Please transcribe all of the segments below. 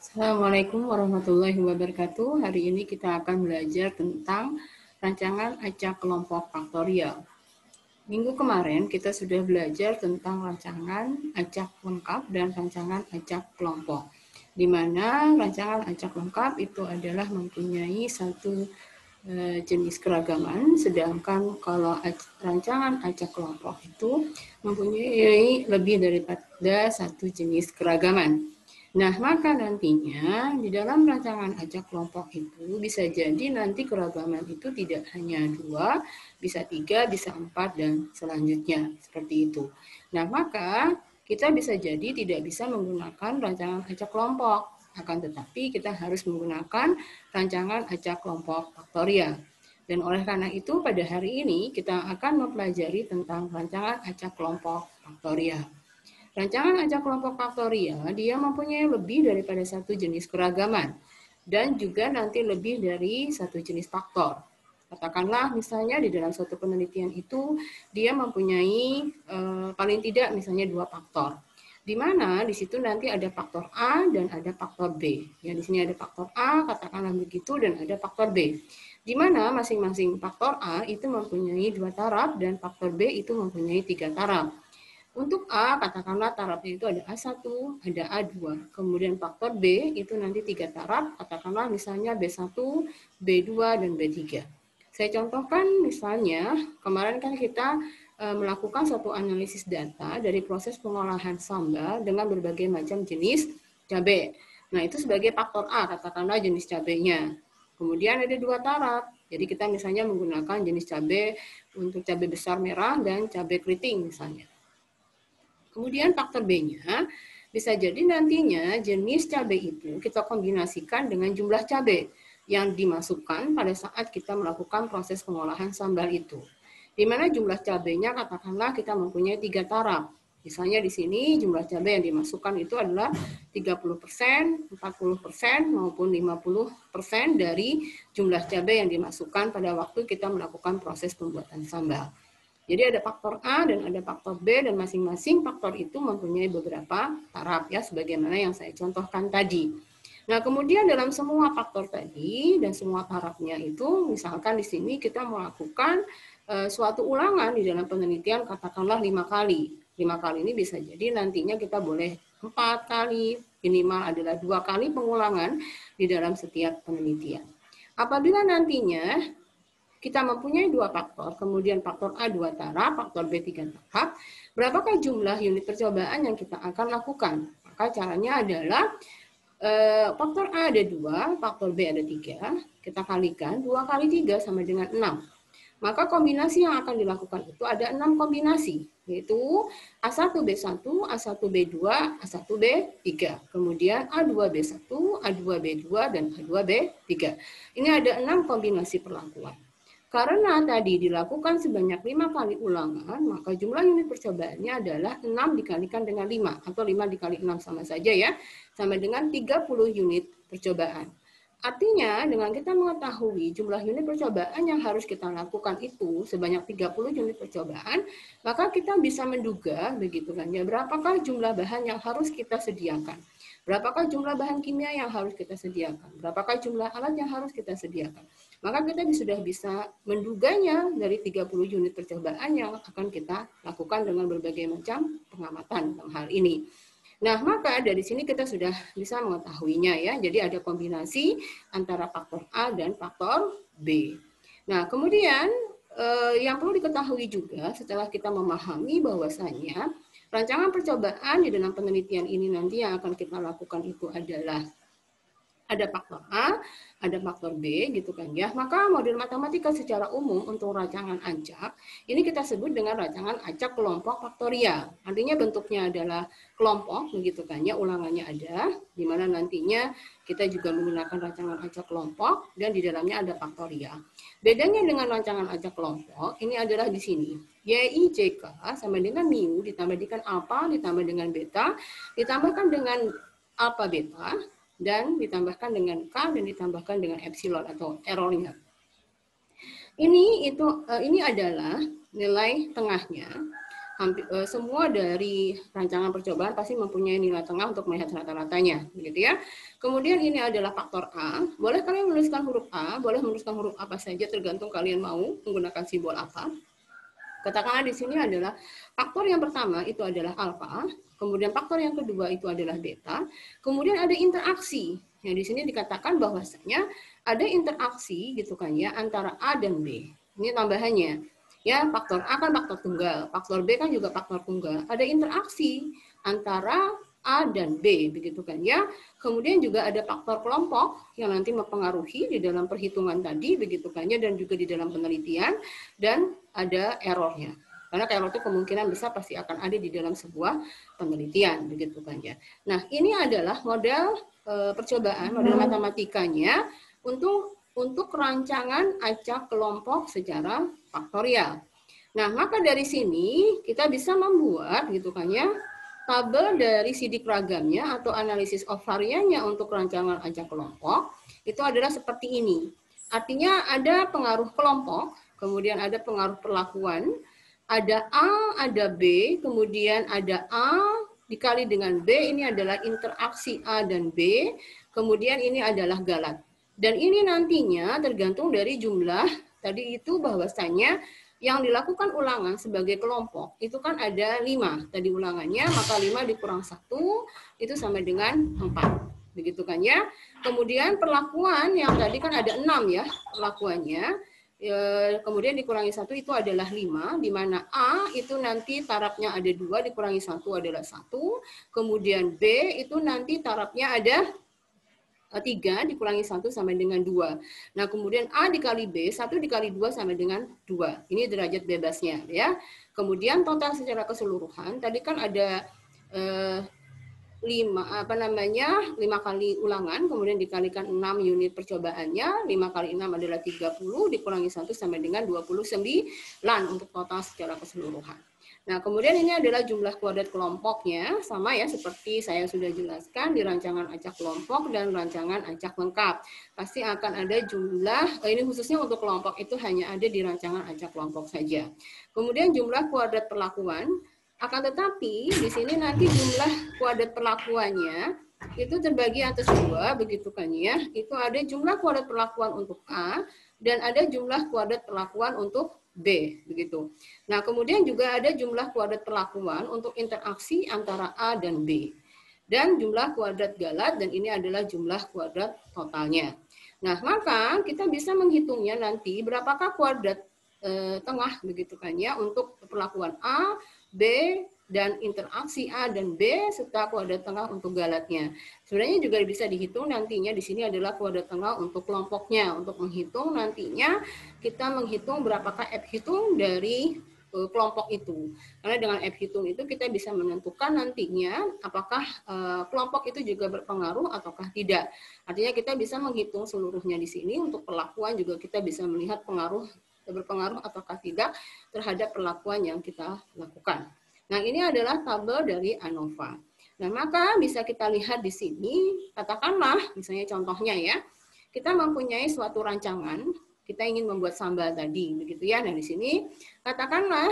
Assalamualaikum warahmatullahi wabarakatuh. Hari ini kita akan belajar tentang rancangan acak kelompok faktorial. Minggu kemarin kita sudah belajar tentang rancangan acak lengkap dan rancangan acak kelompok. Di mana rancangan acak lengkap itu adalah mempunyai satu jenis keragaman, sedangkan kalau rancangan acak kelompok itu mempunyai lebih daripada satu jenis keragaman. Nah, maka nantinya di dalam rancangan acak kelompok itu bisa jadi nanti keragaman itu tidak hanya 2, bisa 3, bisa 4, dan selanjutnya. Seperti itu. Nah, maka kita bisa jadi tidak bisa menggunakan rancangan acak kelompok. Akan tetapi kita harus menggunakan rancangan acak kelompok faktorial. Dan oleh karena itu pada hari ini kita akan mempelajari tentang rancangan acak kelompok faktorial. Rancangan acak kelompok faktorial, dia mempunyai lebih daripada satu jenis keragaman dan juga nanti lebih dari satu jenis faktor. Katakanlah misalnya di dalam suatu penelitian itu dia mempunyai paling tidak misalnya 2 faktor. Di mana di situ nanti ada faktor A dan ada faktor B. Ya, di sini ada faktor A, katakanlah begitu, dan ada faktor B. Di mana masing-masing faktor A itu mempunyai 2 taraf dan faktor B itu mempunyai 3 taraf. Untuk A, katakanlah tarafnya itu ada A1, ada A2. Kemudian faktor B itu nanti 3 taraf, katakanlah misalnya B1, B2, dan B3. Saya contohkan misalnya, kemarin kan kita melakukan satu analisis data dari proses pengolahan sambal dengan berbagai macam jenis cabai. Nah, itu sebagai faktor A, katakanlah jenis cabainya. Kemudian ada 2 taraf. Jadi kita misalnya menggunakan jenis cabai untuk cabai besar merah dan cabai keriting misalnya. Kemudian faktor B-nya bisa jadi nantinya jenis cabai itu kita kombinasikan dengan jumlah cabai yang dimasukkan pada saat kita melakukan proses pengolahan sambal itu. Di mana jumlah cabainya katakanlah kita mempunyai 3 taraf. Misalnya di sini jumlah cabai yang dimasukkan itu adalah 30%, 40%, maupun 50% dari jumlah cabai yang dimasukkan pada waktu kita melakukan proses pembuatan sambal. Jadi ada faktor A dan ada faktor B, dan masing-masing faktor itu mempunyai beberapa taraf ya, sebagaimana yang saya contohkan tadi. Nah, kemudian dalam semua faktor tadi dan semua tarafnya itu, misalkan di sini kita melakukan suatu ulangan di dalam penelitian, katakanlah 5 kali. 5 kali ini bisa jadi nantinya kita boleh 4 kali, minimal adalah 2 kali pengulangan di dalam setiap penelitian. Apabila nantinya kita mempunyai 2 faktor, kemudian faktor A 2 taraf, faktor B 3 taraf, berapakah jumlah unit percobaan yang kita akan lakukan? Maka caranya adalah faktor A ada 2, faktor B ada 3, kita kalikan 2 kali 3 sama dengan 6. Maka kombinasi yang akan dilakukan itu ada 6 kombinasi, yaitu A1B1, A1B2, A1B3. Kemudian A2B1, A2B2, dan A2B3. Ini ada 6 kombinasi perlakuan. Karena tadi dilakukan sebanyak 5 kali ulangan, maka jumlah unit percobaannya adalah 6 dikalikan dengan 5, atau 5 dikali 6 sama saja ya, sama dengan 30 unit percobaan. Artinya dengan kita mengetahui jumlah unit percobaan yang harus kita lakukan itu sebanyak 30 unit percobaan, maka kita bisa menduga begitu kan ya, berapakah jumlah bahan yang harus kita sediakan. Berapakah jumlah bahan kimia yang harus kita sediakan? Berapakah jumlah alat yang harus kita sediakan? Maka kita sudah bisa menduganya dari 30 unit percobaan yang akan kita lakukan dengan berbagai macam pengamatan dalam hal ini. Nah, maka dari sini kita sudah bisa mengetahuinya ya. Jadi ada kombinasi antara faktor A dan faktor B. Nah, kemudian yang perlu diketahui juga setelah kita memahami bahwasanya rancangan percobaan di dalam penelitian ini nanti yang akan kita lakukan itu adalah ada faktor A, ada faktor B gitu kan ya. Maka model matematika secara umum untuk rancangan acak ini kita sebut dengan rancangan acak kelompok faktorial. Artinya bentuknya adalah kelompok begitu kan ya, ulangannya ada di mana nantinya kita juga menggunakan rancangan acak kelompok dan di dalamnya ada faktorial. Bedanya dengan rancangan acak kelompok ini adalah di sini. Y, I, J, K sama dengan mu ditambah dengan alfa ditambah dengan beta ditambahkan dengan alfa beta dan ditambahkan dengan K dan ditambahkan dengan epsilon atau errornya. Ini adalah nilai tengahnya semua dari rancangan percobaan pasti mempunyai nilai tengah untuk melihat rata-ratanya, begitu ya. Kemudian ini adalah faktor A. Boleh kalian menuliskan huruf A, boleh menuliskan huruf apa saja tergantung kalian mau menggunakan simbol apa. Katakanlah di sini adalah faktor yang pertama itu adalah alfa, kemudian faktor yang kedua itu adalah beta, kemudian ada interaksi. Yang di sini dikatakan bahwasanya ada interaksi gitu kan ya antara A dan B. Ini tambahannya. Ya, faktor A kan faktor tunggal, faktor B kan juga faktor tunggal. Ada interaksi antara A dan B, begitu kan ya. Kemudian juga ada faktor kelompok yang nanti mempengaruhi di dalam perhitungan tadi, begitu kan ya, dan juga di dalam penelitian, dan ada errornya. Karena error itu kemungkinan besar pasti akan ada di dalam sebuah penelitian, begitu kan ya. Nah, ini adalah model percobaan, model matematikanya untuk rancangan acak kelompok secara faktorial. Nah, maka dari sini kita bisa membuat gitu kan ya, tabel dari sidik ragamnya atau analisis of variannya untuk rancangan acak kelompok itu adalah seperti ini. Artinya ada pengaruh kelompok, kemudian ada pengaruh perlakuan, ada A, ada B, kemudian ada A dikali dengan B, ini adalah interaksi A dan B, kemudian ini adalah galat. Dan ini nantinya tergantung dari jumlah, tadi itu bahwasanya yang dilakukan ulangan sebagai kelompok, itu kan ada 5 tadi ulangannya, maka 5 dikurang 1, itu sama dengan 4. Begitu kan ya. Kemudian perlakuan yang tadi kan ada 6 ya perlakuannya, kemudian dikurangi 1 itu adalah 5, di mana A itu nanti tarafnya ada 2, dikurangi 1 adalah 1, kemudian B itu nanti tarafnya ada 3 dikurangi 1 sama dengan 2. Nah, kemudian A dikali B, 1 dikali 2 sama dengan 2. Ini derajat bebasnya ya. Kemudian total secara keseluruhan, tadi kan ada 5 kali ulangan, kemudian dikalikan 6 unit percobaannya, 5 kali 6 adalah 30, dikurangi 1 sama dengan 29 untuk total secara keseluruhan. Nah, kemudian ini adalah jumlah kuadrat kelompoknya, sama ya seperti saya sudah jelaskan di rancangan acak kelompok dan rancangan acak lengkap. Pasti akan ada jumlah, ini khususnya untuk kelompok itu hanya ada di rancangan acak kelompok saja. Kemudian jumlah kuadrat perlakuan, akan tetapi di sini nanti jumlah kuadrat perlakuannya itu terbagi atas 2, begitu kan ya. Itu ada jumlah kuadrat perlakuan untuk A dan ada jumlah kuadrat perlakuan untuk B, begitu. Nah, kemudian juga ada jumlah kuadrat perlakuan untuk interaksi antara A dan B. Dan jumlah kuadrat galat, dan ini adalah jumlah kuadrat totalnya. Nah, maka kita bisa menghitungnya nanti berapakah kuadrat tengah, begitu kan ya, untuk perlakuan A, B, dan interaksi A dan B serta kuadrat tengah untuk galatnya. Sebenarnya juga bisa dihitung nantinya di sini adalah kuadrat tengah untuk kelompoknya. Untuk menghitung nantinya kita menghitung berapakah F hitung dari kelompok itu. Karena dengan F hitung itu kita bisa menentukan nantinya apakah kelompok itu juga berpengaruh ataukah tidak. Artinya kita bisa menghitung seluruhnya di sini. Untuk perlakuan juga kita bisa melihat berpengaruh ataukah tidak terhadap perlakuan yang kita lakukan. Nah, ini adalah tabel dari ANOVA. Nah, maka bisa kita lihat di sini, katakanlah, misalnya contohnya ya, kita mempunyai suatu rancangan, kita ingin membuat sambal tadi, begitu ya. Nah, di sini, katakanlah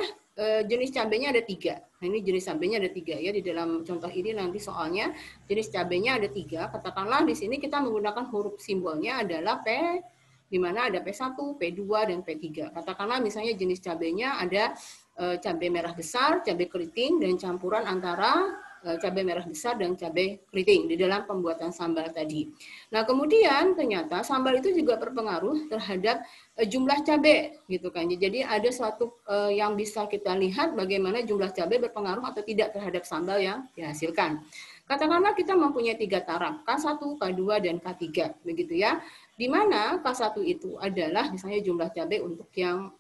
jenis cabenya ada 3. Nah, ini jenis cabenya ada 3 ya, di dalam contoh ini nanti soalnya jenis cabenya ada 3. Katakanlah di sini kita menggunakan huruf simbolnya adalah P, di mana ada P1, P2, dan P3. Katakanlah misalnya jenis cabenya ada cabai merah besar, cabai keriting, dan campuran antara cabai merah besar dan cabai keriting di dalam pembuatan sambal tadi. Nah, kemudian ternyata sambal itu juga berpengaruh terhadap jumlah cabai, gitu kan. Jadi ada suatu yang bisa kita lihat bagaimana jumlah cabai berpengaruh atau tidak terhadap sambal yang dihasilkan. Katakanlah kita mempunyai 3 taraf, K1, K2, dan K3, begitu ya. Di mana K1 itu adalah misalnya jumlah cabai untuk yang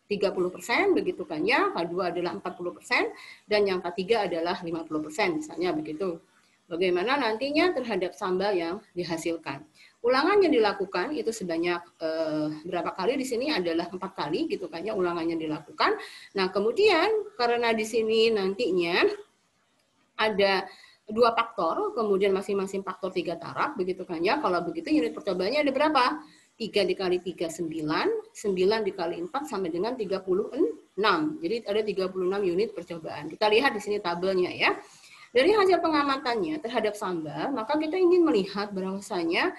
30%, begitu kan ya, K2 adalah 40%, dan yang K3 adalah 50%, misalnya begitu. Bagaimana nantinya terhadap sambal yang dihasilkan. Ulangan yang dilakukan itu sebanyak berapa kali di sini adalah 4 kali, gitu kan ya, ulangan yang dilakukan. Nah, kemudian karena di sini nantinya ada 2 faktor, kemudian masing-masing faktor 3 taraf, begitu kan ya. Kalau begitu unit percobaannya ada berapa? 3 dikali 3, 9. 9 dikali 4 sama dengan 36. Jadi ada 36 unit percobaan. Kita lihat di sini tabelnya ya. Dari hasil pengamatannya terhadap sambal, maka kita ingin melihat bahwasanya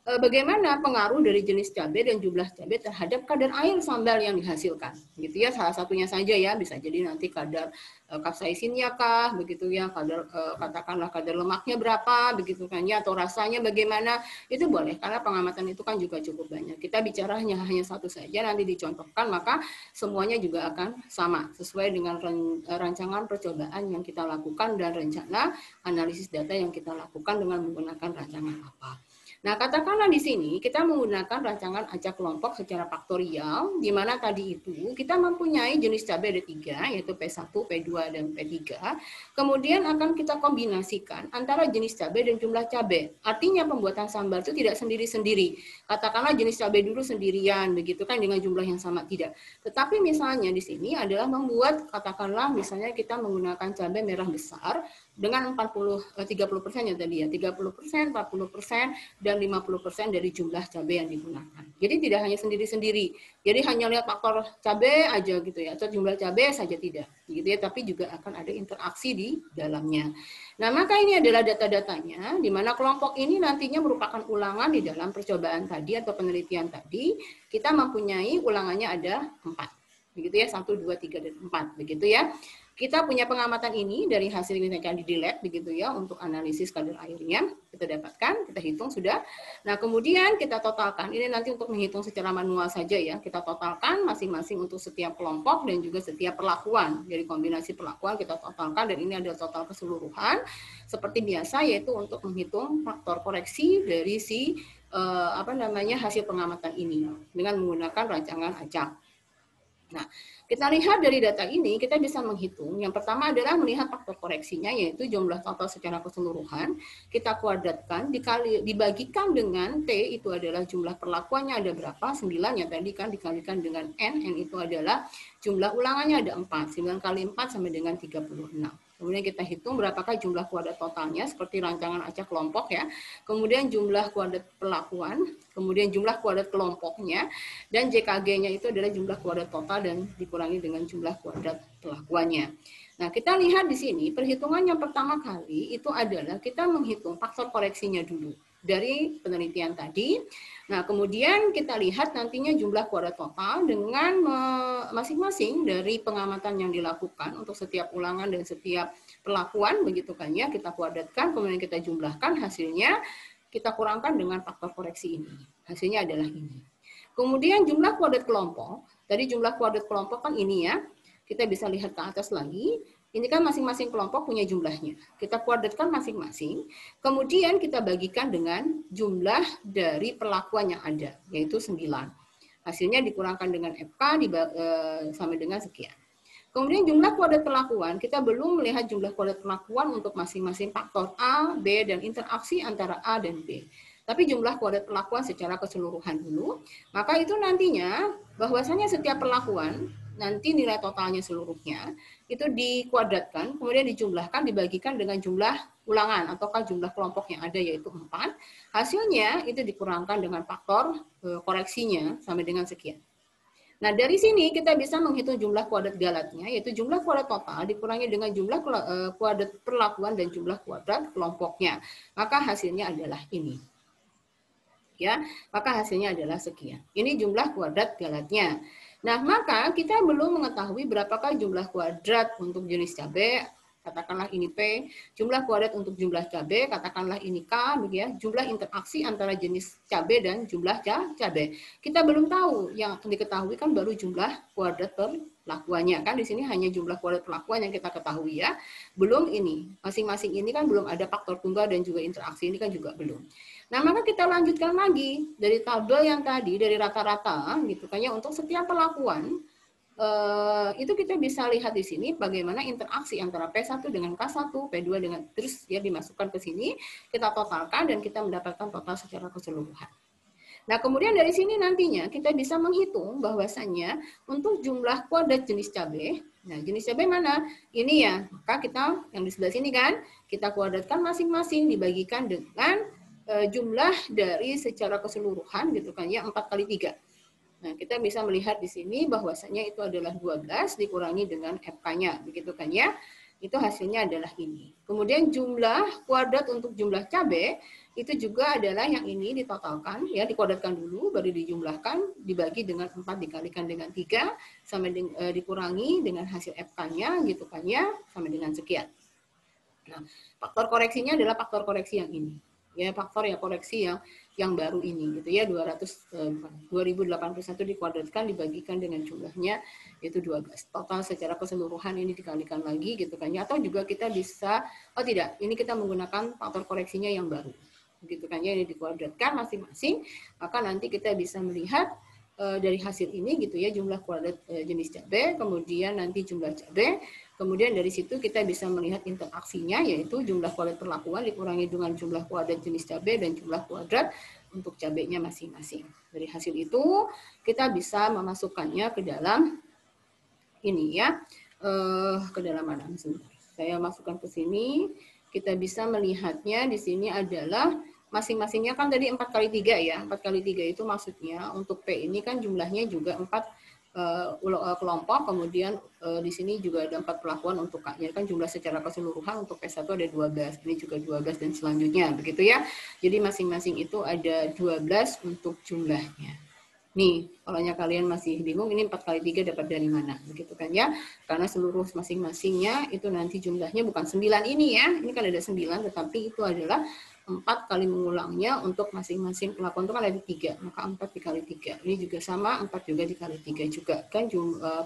bagaimana pengaruh dari jenis cabai dan jumlah cabai terhadap kadar air sambal yang dihasilkan, gitu ya. Salah satunya saja ya, bisa jadi nanti kadar kapsaisinnya kah, begitu ya, kadar katakanlah kadar lemaknya berapa, begitu kan ya, atau rasanya bagaimana, itu boleh karena pengamatan itu kan juga cukup banyak. Kita bicara hanya satu saja, nanti dicontohkan, maka semuanya juga akan sama sesuai dengan rancangan percobaan yang kita lakukan dan rencana analisis data yang kita lakukan dengan menggunakan rancangan apa. Nah, katakanlah di sini kita menggunakan rancangan acak kelompok secara faktorial, di mana tadi itu kita mempunyai jenis cabai ada 3, yaitu P1, P2, dan P3. Kemudian akan kita kombinasikan antara jenis cabai dan jumlah cabai. Artinya pembuatan sambal itu tidak sendiri-sendiri. Katakanlah jenis cabai dulu sendirian, begitu kan, dengan jumlah yang sama, tidak. Tetapi misalnya di sini adalah membuat, katakanlah misalnya kita menggunakan cabai merah besar dengan 30% ya tadi ya, 30%, 40%, dan 50% dari jumlah cabai yang digunakan. Jadi tidak hanya sendiri-sendiri. Jadi hanya lihat faktor cabai aja gitu ya, atau jumlah cabai saja tidak, gitu ya. Tapi juga akan ada interaksi di dalamnya. Nah, maka ini adalah data-datanya, di mana kelompok ini nantinya merupakan ulangan di dalam percobaan tadi atau penelitian tadi. Kita mempunyai ulangannya ada 4, begitu ya, 1, 2, 3, dan 4, begitu ya. Kita punya pengamatan ini dari hasil yang di lab, begitu ya, untuk analisis kadar airnya kita dapatkan, kita hitung sudah. Nah, kemudian kita totalkan. Ini nanti untuk menghitung secara manual saja ya. Kita totalkan masing-masing untuk setiap kelompok dan juga setiap perlakuan. Jadi kombinasi perlakuan kita totalkan, dan ini adalah total keseluruhan. Seperti biasa, yaitu untuk menghitung faktor koreksi dari si hasil pengamatan ini dengan menggunakan rancangan acak. Nah, kita lihat dari data ini, kita bisa menghitung. Yang pertama adalah melihat faktor koreksinya, yaitu jumlah total secara keseluruhan. Kita kuadratkan, dibagikan dengan T, itu adalah jumlah perlakuannya ada berapa, 9 ya tadi kan, dikalikan dengan N itu adalah jumlah ulangannya ada 4. 9 kali 4 sama dengan 36. Kemudian kita hitung berapakah jumlah kuadrat totalnya, seperti rancangan acak kelompok ya. Kemudian jumlah kuadrat perlakuan, kemudian jumlah kuadrat kelompoknya, dan JKG-nya itu adalah jumlah kuadrat total dan dikurangi dengan jumlah kuadrat perlakuannya. Nah, kita lihat di sini, perhitungan yang pertama kali itu adalah kita menghitung faktor koreksinya dulu dari penelitian tadi. Nah, kemudian kita lihat nantinya jumlah kuadrat total dengan masing-masing dari pengamatan yang dilakukan untuk setiap ulangan dan setiap perlakuan, begitu kan ya, kita kuadratkan, kemudian kita jumlahkan hasilnya, kita kurangkan dengan faktor koreksi ini. Hasilnya adalah ini. Kemudian jumlah kuadrat kelompok, tadi jumlah kuadrat kelompok kan ini ya, kita bisa lihat ke atas lagi. Ini kan masing-masing kelompok punya jumlahnya. Kita kuadratkan masing-masing, kemudian kita bagikan dengan jumlah dari perlakuan yang ada, yaitu 9. Hasilnya dikurangkan dengan FK sama dengan sekian. Kemudian jumlah kuadrat perlakuan, kita belum melihat jumlah kuadrat perlakuan untuk masing-masing faktor A, B, dan interaksi antara A dan B. Tapi jumlah kuadrat perlakuan secara keseluruhan dulu, maka itu nantinya bahwasanya setiap perlakuan, nanti nilai totalnya seluruhnya, itu dikuadratkan, kemudian dijumlahkan, dibagikan dengan jumlah ulangan, ataukah jumlah kelompok yang ada, yaitu 4. Hasilnya itu dikurangkan dengan faktor koreksinya, sama dengan sekian. Nah, dari sini kita bisa menghitung jumlah kuadrat galatnya, yaitu jumlah kuadrat total dikurangi dengan jumlah kuadrat perlakuan dan jumlah kuadrat kelompoknya. Maka hasilnya adalah ini. Ya, maka hasilnya adalah sekian. Ini jumlah kuadrat galatnya. Nah, maka kita belum mengetahui berapakah jumlah kuadrat untuk jenis cabai, katakanlah ini P, jumlah kuadrat untuk jumlah cabai, katakanlah ini K, ya, jumlah interaksi antara jenis cabai dan jumlah cabai. Kita belum tahu, yang diketahui kan baru jumlah kuadrat perlakuannya, kan di sini hanya jumlah kuadrat perlakuan yang kita ketahui ya. Belum ini, masing-masing ini kan belum ada faktor tunggal dan juga interaksi, ini kan juga belum. Nah, maka kita lanjutkan lagi dari tabel yang tadi, dari rata-rata, gitu kan ya, untuk setiap perlakuan, itu kita bisa lihat di sini bagaimana interaksi antara P1 dengan K1, P2 dengan, terus ya dimasukkan ke sini, kita totalkan dan kita mendapatkan total secara keseluruhan. Nah, kemudian dari sini nantinya kita bisa menghitung bahwasannya untuk jumlah kuadrat jenis cabai, nah jenis cabai mana? Ini ya, maka kita yang di sebelah sini kan, kita kuadratkan masing-masing dibagikan dengan jumlah dari secara keseluruhan gitu kan ya, 4 kali 3. Nah, kita bisa melihat di sini bahwasanya itu adalah 12 dikurangi dengan FK-nya, begitu kan ya? Itu hasilnya adalah ini. Kemudian jumlah kuadrat untuk jumlah cabai itu juga adalah yang ini ditotalkan, ya dikuadratkan dulu, baru dijumlahkan, dibagi dengan 4 dikalikan dengan 3, sampai dikurangi dengan hasil FK-nya, gitu kan ya, sampai dengan sekian. Nah, faktor koreksinya adalah faktor koreksi yang ini. Ya, faktor ya koreksi yang baru ini gitu ya, 2081 dikuadratkan dibagikan dengan jumlahnya yaitu 12. Total secara keseluruhan ini dikalikan lagi gitu kan ya, atau juga kita bisa tidak, ini kita menggunakan faktor koreksinya yang baru. Begitu kan ya, ini dikuadratkan masing-masing, maka nanti kita bisa melihat dari hasil ini gitu ya, jumlah kuadrat jenis cabai, kemudian nanti jumlah cabai. Kemudian dari situ kita bisa melihat interaksinya, yaitu jumlah kuadrat perlakuan dikurangi dengan jumlah kuadrat jenis cabai dan jumlah kuadrat untuk cabainya masing-masing. Dari hasil itu kita bisa memasukkannya ke dalam ini ya, ke dalam mana? Sebentar. Saya masukkan ke sini. Kita bisa melihatnya di sini adalah masing-masingnya kan tadi 4 kali 3 ya. 4 kali 3 itu maksudnya untuk P ini kan jumlahnya juga 4 kelompok, kemudian di sini juga ada 4 perlakuan untuk K-nya, kan jumlah secara keseluruhan untuk P1 ada 12, ini juga 12 dan selanjutnya, begitu ya. Jadi masing-masing itu ada 12 untuk jumlahnya. Nih, kalau kalian masih bingung, ini 4 kali 3 dapat dari mana, begitu kan ya. Karena seluruh masing-masingnya itu nanti jumlahnya bukan 9 ini ya, ini kan ada 9, tetapi itu adalah 4 kali mengulangnya untuk masing-masing perlakuan itu kan ada 3, maka 4 dikali 3. Ini juga sama, 4 juga dikali 3 juga. Kan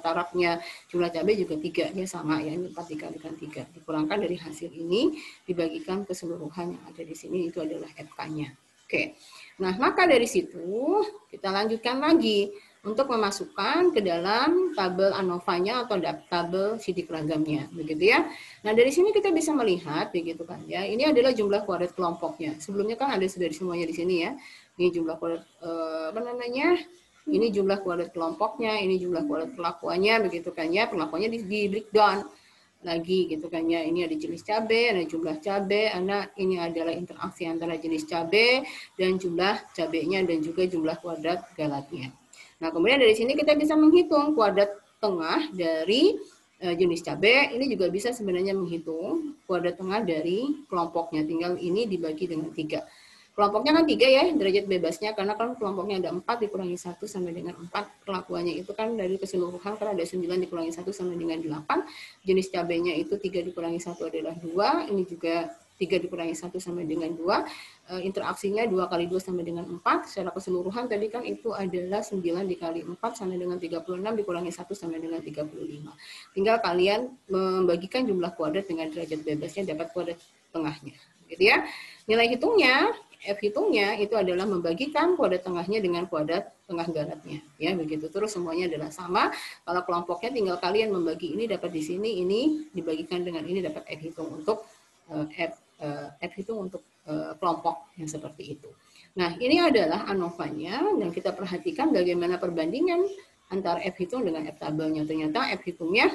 tarafnya jumlah cabai juga 3, ya sama ya, ini 4 dikalikan 3. Dikurangkan dari hasil ini, dibagikan keseluruhan yang ada di sini, itu adalah FK-nya. Oke, nah maka dari situ kita lanjutkan lagi untuk memasukkan ke dalam tabel ANOVA-nya atau tabel sidik ragamnya, begitu ya. Nah dari sini kita bisa melihat, begitu kan ya. Ini adalah jumlah kuadrat kelompoknya. Sebelumnya kan ada dari semuanya di sini ya. Ini jumlah kuadrat Ini jumlah kuadrat kelompoknya, ini jumlah kuadrat perlakuannya, begitu kan ya. Perlakuannya di breakdown lagi gitu kan ya, ini ada jenis cabai, ada jumlah cabai, ini adalah interaksi antara jenis cabai dan jumlah cabainya dan juga jumlah kuadrat galatnya. Nah kemudian dari sini kita bisa menghitung kuadrat tengah dari jenis cabai, ini juga bisa sebenarnya menghitung kuadrat tengah dari kelompoknya, tinggal ini dibagi dengan 3. Kelompoknya kan 3 ya, derajat bebasnya, karena kan kelompoknya ada 4 dikurangi 1 sampai dengan 4. Perlakuannya itu kan dari keseluruhan, karena ada 9 dikurangi 1 sampai dengan 8. Jenis cabainya itu 3 dikurangi 1 adalah 2. Ini juga 3 dikurangi 1 sampai dengan 2. Interaksinya 2 kali 2 sampai dengan 4. Secara keseluruhan tadi kan itu adalah 9 dikali 4 sampai dengan 36 dikurangi 1 sampai dengan 35. Tinggal kalian membagikan jumlah kuadrat dengan derajat bebasnya, dapat kuadrat tengahnya. Gitu ya. Nilai hitungnya, F hitungnya itu adalah membagikan kuadrat tengahnya dengan kuadrat tengah galatnya, ya begitu. Terus semuanya adalah sama. Kalau kelompoknya tinggal kalian membagi ini dapat di sini, ini dibagikan dengan ini dapat F hitung untuk F hitung untuk kelompok yang seperti itu. Nah ini adalah ANOVA-nya dan kita perhatikan bagaimana perbandingan antara F hitung dengan F tabelnya. Ternyata F hitungnya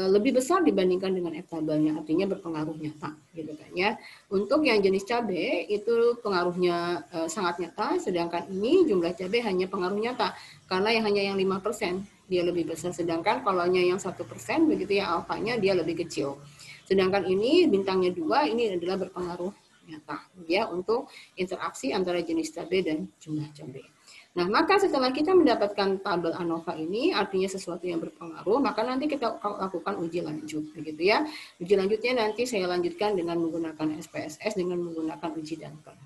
lebih besar dibandingkan dengan F tabelnya, artinya berpengaruh nyata gitu kan ya. Untuk yang jenis cabai itu pengaruhnya sangat nyata, sedangkan ini jumlah cabai hanya pengaruh nyata karena yang 5% dia lebih besar, sedangkan kalau yang 1% begitu ya, alfanya dia lebih kecil. Sedangkan ini bintangnya 2, ini adalah berpengaruh nyata ya untuk interaksi antara jenis cabai dan jumlah cabai. Nah, maka setelah kita mendapatkan tabel ANOVA ini, artinya sesuatu yang berpengaruh, maka nanti kita lakukan uji lanjut, begitu ya. Uji lanjutnya nanti saya lanjutkan dengan menggunakan SPSS, dengan menggunakan uji Duncan.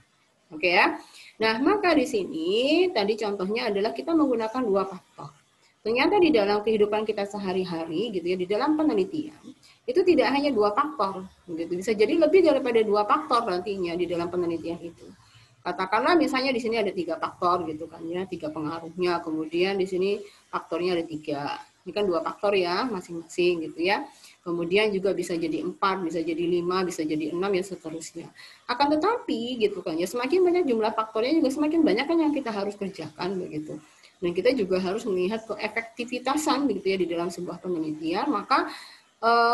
Oke ya. Nah, maka di sini tadi contohnya adalah kita menggunakan 2 faktor. Ternyata di dalam kehidupan kita sehari-hari, gitu ya, di dalam penelitian itu tidak hanya 2 faktor, gitu. Bisa jadi lebih daripada 2 faktor nantinya di dalam penelitian itu. Katakanlah misalnya di sini ada 3 faktor gitu kan ya, 3 pengaruhnya, kemudian di sini faktornya ada 3. Ini kan 2 faktor ya masing-masing gitu ya. Kemudian juga bisa jadi 4, bisa jadi 5, bisa jadi 6 ya seterusnya. Akan tetapi gitu kan ya, semakin banyak jumlah faktornya juga semakin banyak kan yang kita harus kerjakan begitu. Dan kita juga harus melihat keefektivitasan gitu ya di dalam sebuah penelitian, maka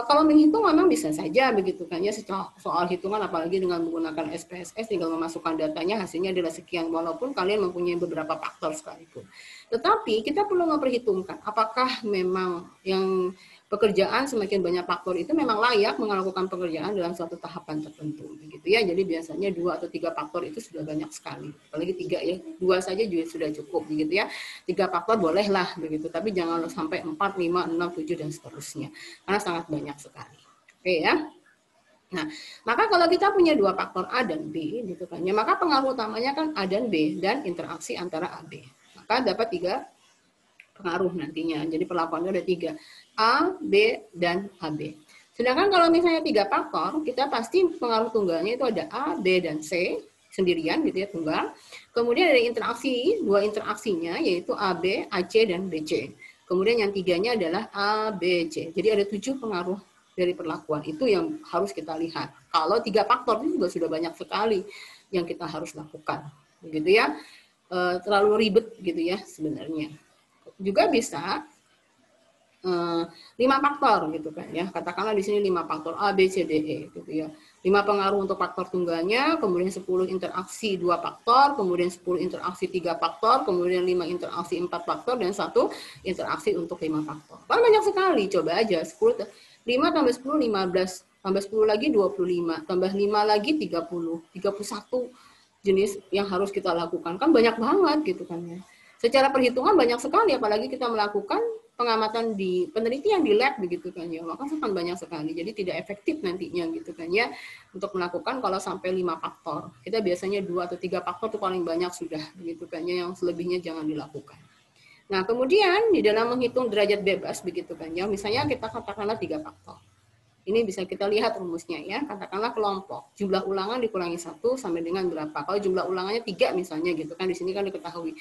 Kalau menghitung memang bisa saja begitu kan ya, soal hitungan apalagi dengan menggunakan SPSS tinggal memasukkan datanya hasilnya adalah sekian walaupun kalian mempunyai beberapa faktor sekalipun. Tetapi kita perlu memperhitungkan apakah memang yang pekerjaan semakin banyak faktor itu memang layak melakukan pekerjaan dalam suatu tahapan tertentu begitu ya. Jadi biasanya 2 atau 3 faktor itu sudah banyak sekali. Apalagi 3 ya, 2 saja juga sudah cukup begitu ya. 3 faktor bolehlah begitu, tapi jangan sampai 4, 5, 6, 7 dan seterusnya. Karena sangat banyak sekali. Oke ya. Nah, maka kalau kita punya 2 faktor A dan B gitu kan ya, maka pengaruh utamanya kan A dan B dan interaksi antara A B. Maka dapat 3 pengaruh nantinya. Jadi perlakuannya ada 3. A, B, dan AB. Sedangkan kalau misalnya 3 faktor, kita pasti pengaruh tunggalnya itu ada A, B, dan C sendirian gitu ya, tunggal. Kemudian ada interaksi, 2 interaksinya yaitu AB, AC, dan BC. Kemudian yang 3-nya adalah A, B, C. Jadi ada 7 pengaruh dari perlakuan. Itu yang harus kita lihat. Kalau 3 faktor itu juga sudah banyak sekali yang kita harus lakukan. Begitu ya. Terlalu ribet gitu ya sebenarnya. Juga bisa 5 faktor gitu kan ya. Katakanlah di sini 5 faktor A, B, C, D, E gitu ya. 5 pengaruh untuk faktor tunggalnya, kemudian 10 interaksi 2 faktor, kemudian 10 interaksi 3 faktor, kemudian 5 interaksi 4 faktor, dan 1 interaksi untuk 5 faktor. Kan banyak sekali, coba aja. 5 tambah 10, 15. Tambah 10 lagi 25. Tambah 5 lagi 30. 31 jenis yang harus kita lakukan. Kan banyak banget gitu kan ya. Secara perhitungan banyak sekali, apalagi kita melakukan pengamatan di penelitian di lab begitu kan ya, maka akan banyak sekali. Jadi tidak efektif nantinya gitu kan ya untuk melakukan kalau sampai 5 faktor. Kita biasanya 2 atau 3 faktor itu paling banyak sudah begitu kan ya, yang selebihnya jangan dilakukan. Nah, kemudian di dalam menghitung derajat bebas begitu kan ya, misalnya kita katakanlah 3 faktor. Ini bisa kita lihat rumusnya ya, katakanlah kelompok. Jumlah ulangan dikurangi 1 sampai dengan berapa? Kalau jumlah ulangannya 3 misalnya gitu kan, di sini kan diketahui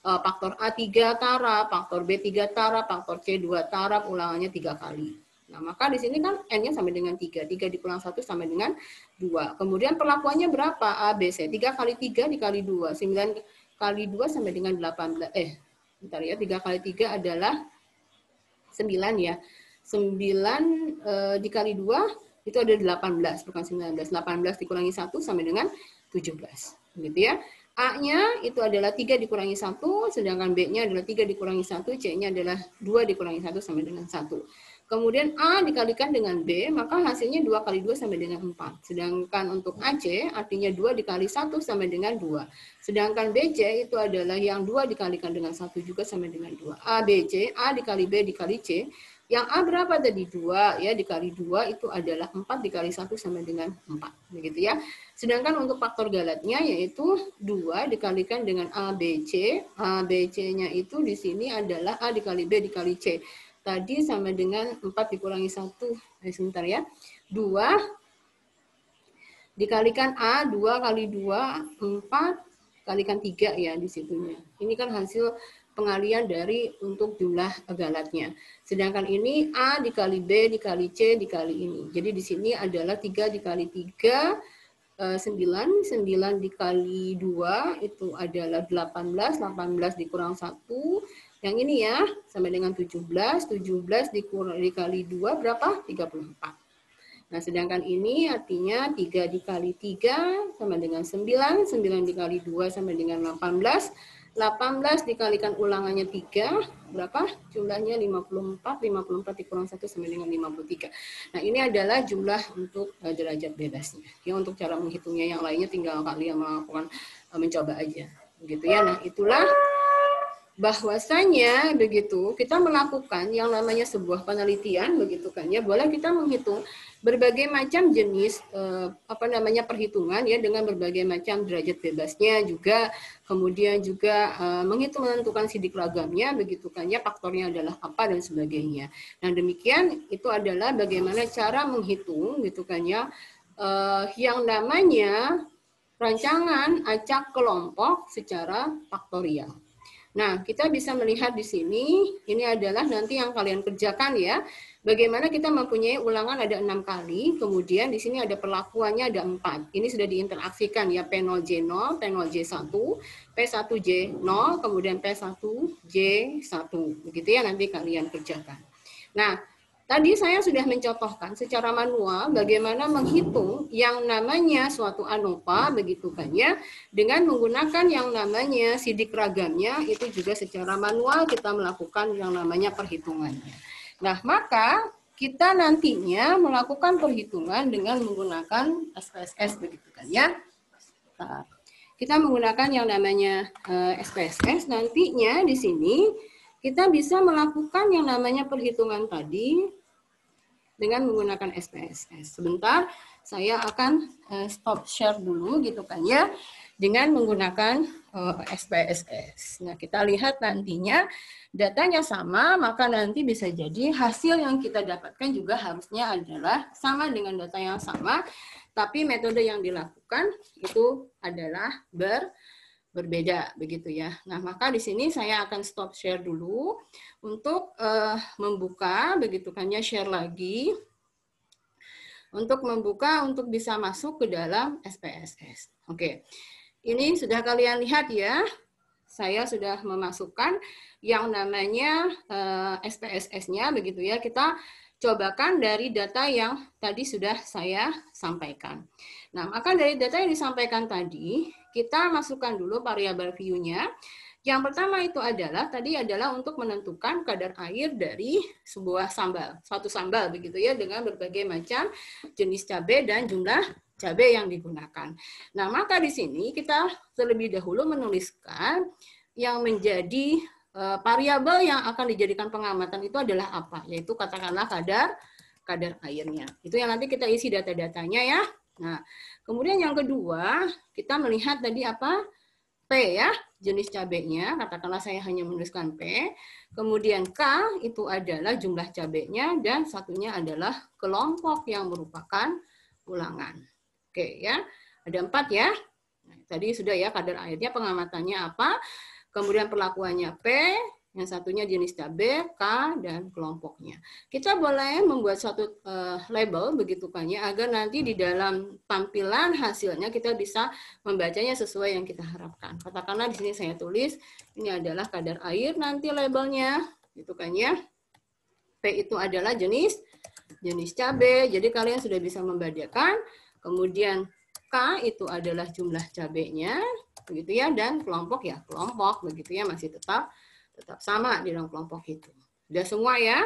faktor A 3 taraf, faktor B 3 taraf, faktor C 2 taraf, ulangannya 3 kali. Nah, maka di sini kan N-nya sampai dengan 3. 3 dikurang 1 sampai dengan 2. Kemudian perlakuannya berapa? A, B, C. 3 kali 3 dikali 2. 9 kali 2 sampai dengan 18. Bentar ya. 3 kali 3 adalah 9 ya. 9 dikali 2 itu ada 18, bukan 19. 18 dikurangi 1 sampai dengan 17. Begitu ya. A-nya itu adalah 3 dikurangi 1, sedangkan B-nya adalah 3 dikurangi 1, C-nya adalah 2 dikurangi 1 sampai dengan 1. Kemudian A dikalikan dengan B, maka hasilnya 2 kali 2 sampai dengan 4. Sedangkan untuk AC, artinya 2 dikali 1 sampai dengan 2. Sedangkan BC itu adalah yang 2 dikalikan dengan 1 juga sampai dengan 2. A, B, C, A dikali B dikali C. Yang A berapa tadi? 2 ya, dikali 2 itu adalah 4 dikali 1 sampai dengan 4. Begitu ya. Sedangkan untuk faktor galatnya yaitu 2 dikalikan dengan ABC. ABC-nya itu di sini adalah A dikali B dikali C. Tadi sama dengan 4 dikurangi 1. Sebentar ya. 2 dikalikan A, 2 kali 2, 4 kalikan 3 ya di situnya. Ini kan hasil pengalian dari untuk jumlah galatnya. Sedangkan ini A dikali B dikali C dikali ini. Jadi di sini adalah 3 dikali 3, 9. 9 dikali 2 itu adalah 18. 18 dikurang 1. Yang ini ya, sampai dengan 17. 17 dikali 2 berapa? 34. Nah, sedangkan ini artinya 3 dikali 3 sama dengan 9. 9 dikali 2 sama dengan 18. 18 dikalikan ulangannya 3, berapa? Jumlahnya 54, 54 dikurang 1 sama dengan 53. Nah, ini adalah jumlah untuk derajat bebasnya. Ya, untuk cara menghitungnya yang lainnya tinggal kalian melakukan mencoba aja. Begitu ya. Nah, itulah bahwasanya begitu kita melakukan yang namanya sebuah penelitian begitu kan ya, boleh kita menghitung berbagai macam jenis perhitungan ya dengan berbagai macam derajat bebasnya juga, kemudian juga menghitung menentukan sidik ragamnya begitu kan ya, faktornya adalah apa dan sebagainya. Nah, demikian itu adalah bagaimana cara menghitung gitu kan ya yang namanya rancangan acak kelompok secara faktorial. Nah, kita bisa melihat di sini, ini adalah nanti yang kalian kerjakan ya. Bagaimana kita mempunyai ulangan ada 6 kali, kemudian di sini ada perlakuannya ada 4. Ini sudah diinteraksikan ya, P0J0, P0J1, P1J0, kemudian P1J1. Begitu ya nanti kalian kerjakan. Nah, Tadi saya sudah mencontohkan secara manual bagaimana menghitung yang namanya suatu ANOVA, begitu kan ya, dengan menggunakan yang namanya sidik ragamnya, itu juga secara manual kita melakukan yang namanya perhitungannya. Nah, maka kita nantinya melakukan perhitungan dengan menggunakan SPSS, begitu kan ya. Nah, kita menggunakan yang namanya SPSS, nantinya di sini kita bisa melakukan yang namanya perhitungan tadi dengan menggunakan SPSS. Sebentar, saya akan stop share dulu gitu kan ya, dengan menggunakan SPSS. Nah, kita lihat nantinya datanya sama, maka nanti bisa jadi hasil yang kita dapatkan juga harusnya adalah sama dengan data yang sama, tapi metode yang dilakukan itu adalah berbeda begitu ya. Nah, maka di sini saya akan stop share dulu untuk membuka begitu kan ya, share lagi untuk membuka untuk bisa masuk ke dalam SPSS. Oke. Ini sudah kalian lihat ya. Saya sudah memasukkan yang namanya SPSS-nya begitu ya. Kita cobakan dari data yang tadi sudah saya sampaikan. Nah, maka dari data yang disampaikan tadi, kita masukkan dulu variabel view-nya. Yang pertama itu adalah untuk menentukan kadar air dari sebuah sambal, suatu sambal begitu ya, dengan berbagai macam jenis cabai dan jumlah cabai yang digunakan. Nah, maka di sini kita terlebih dahulu menuliskan yang menjadi variabel yang akan dijadikan pengamatan itu adalah apa? Yaitu katakanlah kadar airnya. Itu yang nanti kita isi data-datanya ya. Nah, kemudian yang kedua, kita melihat tadi apa? P ya, jenis cabainya. Katakanlah saya hanya menuliskan P. Kemudian K itu adalah jumlah cabainya dan satunya adalah kelompok yang merupakan ulangan. Oke ya, ada 4 ya. Nah, tadi sudah ya kadar airnya, pengamatannya apa? Kemudian perlakuannya P, yang satunya jenis cabai, K, dan kelompoknya. Kita boleh membuat suatu label begitu kan ya, agar nanti di dalam tampilan hasilnya kita bisa membacanya sesuai yang kita harapkan. Katakanlah di sini saya tulis ini adalah kadar air, nanti labelnya gitu kan ya. P itu adalah jenis cabai, jadi kalian sudah bisa membedakan. Kemudian K itu adalah jumlah cabainya, begitu ya, dan kelompok ya kelompok begitu ya, masih tetap sama di dalam kelompok itu. Sudah semua ya.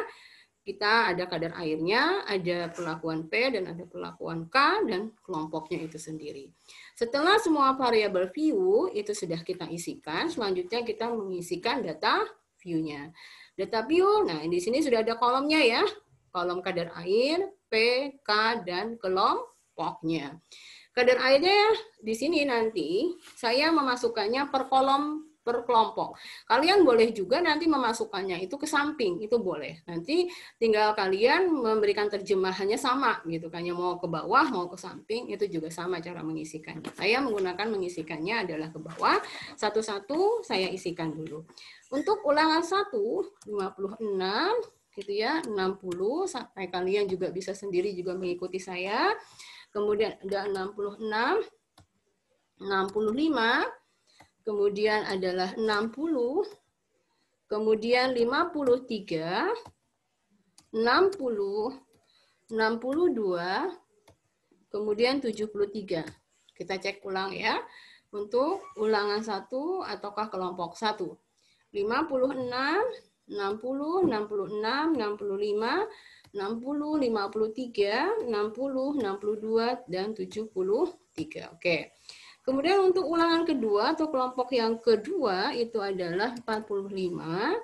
Kita ada kadar airnya, ada perlakuan P, dan ada perlakuan K, dan kelompoknya itu sendiri. Setelah semua variabel view itu sudah kita isikan, selanjutnya kita mengisikan data view-nya. Data view, nah di sini sudah ada kolomnya ya. Kolom kadar air, P, K, dan kelompoknya. Kadar airnya di sini nanti saya memasukkannya per kolom per kelompok. Kalian boleh juga nanti memasukkannya itu ke samping, itu boleh. Nanti tinggal kalian memberikan terjemahannya sama gitu kan, mau ke bawah mau ke samping itu juga sama cara mengisikannya. Saya menggunakan mengisikannya adalah ke bawah, satu-satu saya isikan dulu. Untuk ulangan 1 56 gitu ya, 60 sampai kalian juga bisa sendiri juga mengikuti saya. Kemudian ada 66, 65, kemudian adalah 60, kemudian 53, 60, 62, kemudian 73. Kita cek ulang ya. Untuk ulangan 1 ataukah kelompok 1. 56, 60, 66, 65, 60, 53, 60, 62, dan 73. Oke. Kemudian untuk ulangan kedua atau kelompok yang kedua itu adalah 45,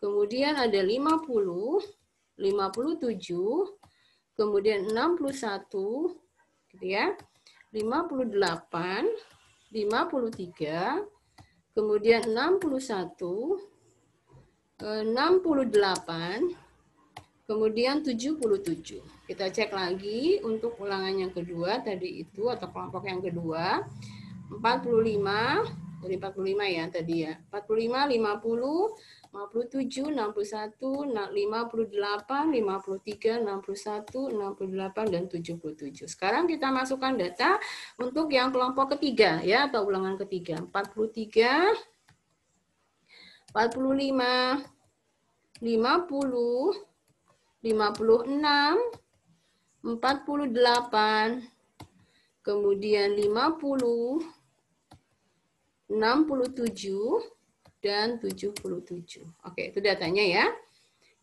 kemudian ada 50, 57, kemudian 61, gitu ya, 58, 53, kemudian 61, 68, kemudian 77. Kita cek lagi untuk ulangan yang kedua tadi itu atau kelompok yang kedua. 45, dari 45 ya tadi ya. 45, 50, 57, 61, 58, 53, 61, 68, dan 77. Sekarang kita masukkan data untuk yang kelompok ketiga ya atau ulangan ketiga. 43, 45, 50, 56, 48, kemudian 50, 67, dan 77. Oke, itu datanya ya.